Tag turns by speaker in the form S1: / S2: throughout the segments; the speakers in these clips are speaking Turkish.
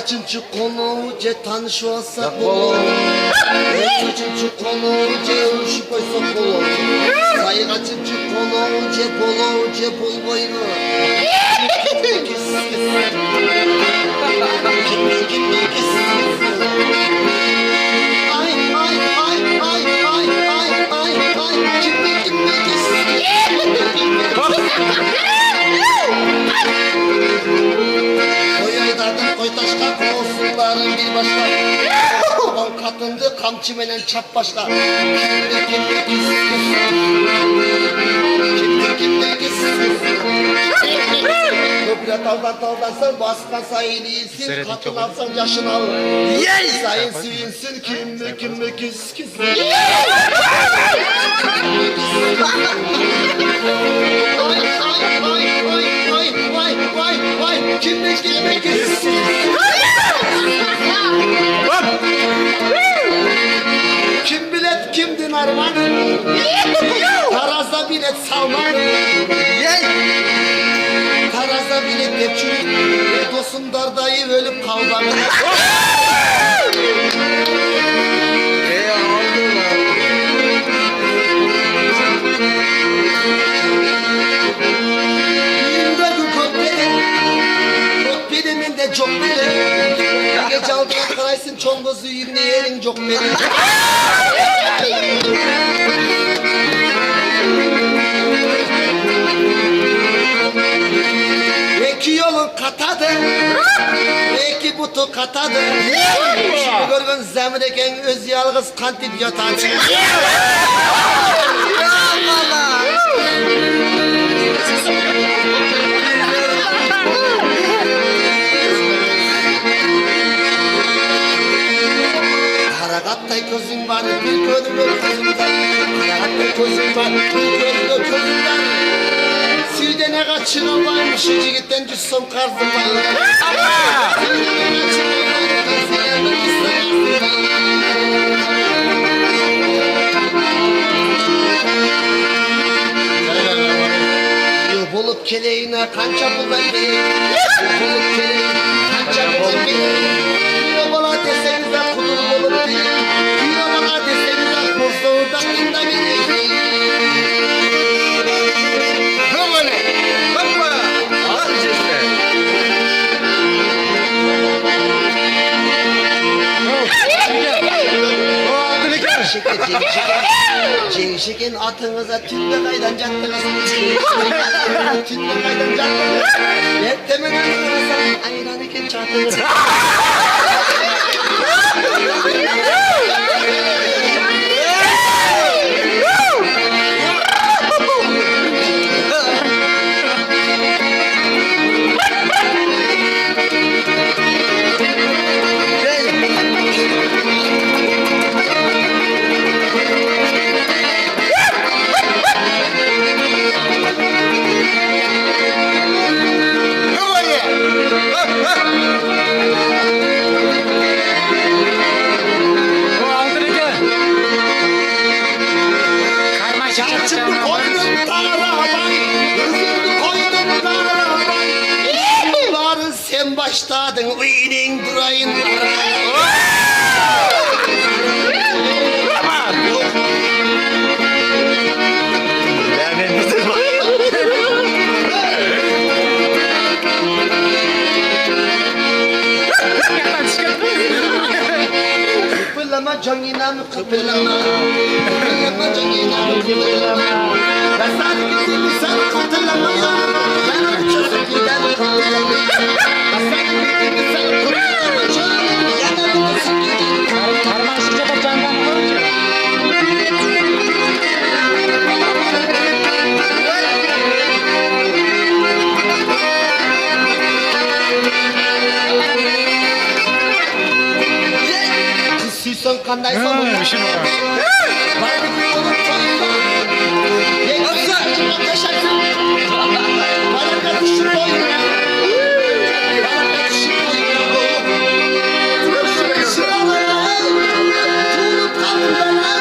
S1: kaçıncı konu ce tanışıyorsak olur. Kaçıncı konu ce uşu koysak olur. Sayı kaçıncı konu ce bolo ce bol boynu. Ay ay ay ay ay ay ay ay Koy aydardım koy taşka kovsunların bir başka. Babam katındı kamçı menen çap başka. Köprüye daldan sen baskan sayın iyisin. Katın alsan yaşını al. Sayın suyunsun kim küs küs. Vay kim küs. Kim bilet kim dinar var. Tarazda bilet salman. Tarazda bilet geçiyor. Dostum dardayı ölüp kaldan. Biriminde çok biri. Gece aldığın karaysın çongozu yürüne yerin çok biri. Belki yolun katadı. Belki butu katadı. Şimdi görgün zemreken öz yalgız kantip yatadı. Karagattay gözün var, bir gözünde gözün var. Karagattay gözün var, bir gözünde gözün var. Süydene kaçıran varmış, yigitten cüssüm karzım var. Süydene kaçıran varmış, yigitten cüssüm karzım var. Bulup keleğine kança bulayım. Bulup keleğine kança bulayım. Bana deseniz de kudurum olur değil. Bana deseniz de buzluğundan inda bilir.
S2: Ne böyle? Bakma. Ağır işte.
S1: Cevşekin atınıza tünde kaydan cattınız. Tünde kaydan cattınız. Yettemen atınıza ayran iken çattınız. Çarçımı koydum dağlara Üzüldü koydum dağlara Varın sen başladın uyinin durayınlara Kıpırlama canina mı kıpırlama Kıpırlama canina mı kıpırlama Ben sana gittim sen kıpırlama Ben uçasın giden kıpırlama Ben sana gittim sen kıpırlama Yanarım uçasın giden
S3: Karmaşıca da candan koyacak.
S1: Kısıysan kandaysan bunu
S2: İşin var.
S1: Bana bir olur çoğunla Yekmeyi yaşarsın Bana katışın boyuna Bana katışın boyuna Sıralara Tuğlup kalınlara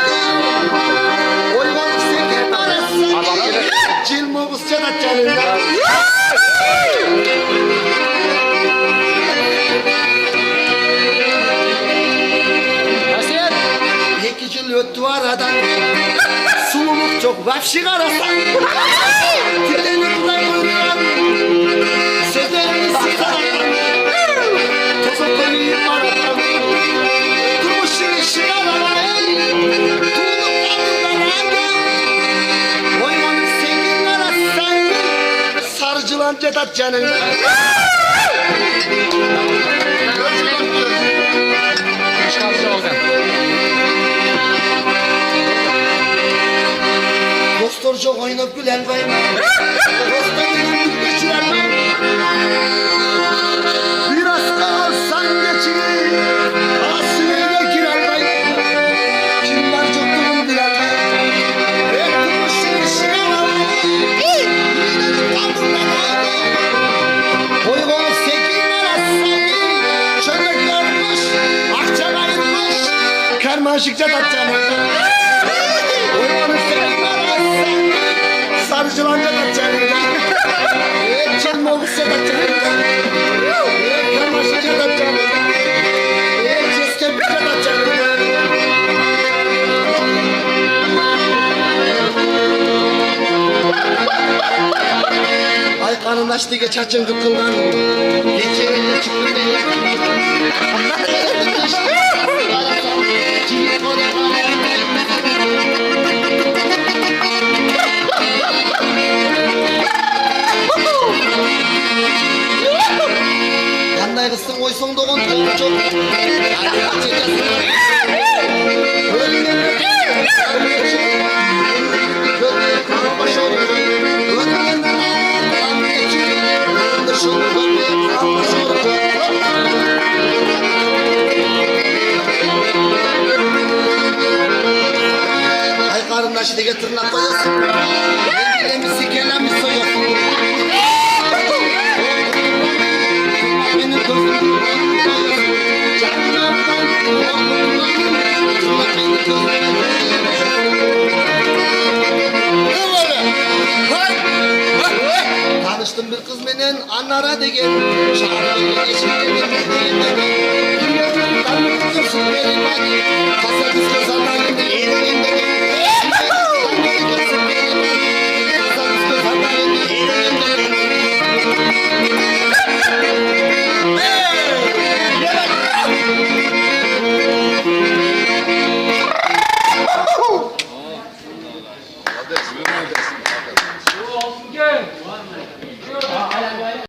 S1: Oymanlık sekin arası Cilmo ısçadat canında öttü aradan. Sululuk çok vahşi karasan. Dilini kulak koyuyor. Sözlerini sıkaran. Tozu koyuyor aradan. Durmuşun işi aradan. Tuğluk kadınlar. Oymanın sengin arasan. Sarıcılan cedat canın.
S3: Başkansı oldu.
S1: Dostlar çok oynayıp gülen bayım. Dostlar yine bir geçiren bayım. Biraz kalsan geçir. Asıyla girer bayım. Kim var çok durun bilen bayım. Ettirmişsin işine bayım. Yine kaldım ben bayım. Boyunu sekin arasın. Çömlek yormuş. Akça kayırmış. Karmaşıkça tatacağım. Boyunu sekin arasın. Sarıcılanca tatacağım. Çelme olursa tatacağım. Karmaşıkça tatacağım. Çeskepçe tatacağım. Ay kanınlaştı geçerken kıkıldan. Geçerinde çıktı değil. Yanday kızsın oysun doğun doğru çok. Ay karındaşı diye tırnak koyuyorsun. Elbise gelen bir soyuyorsun. Benim gözüm canımdan tırnak beni tanıştım bir kız menen anlara degen şahane geçirdim kasa kız kazanlar elinde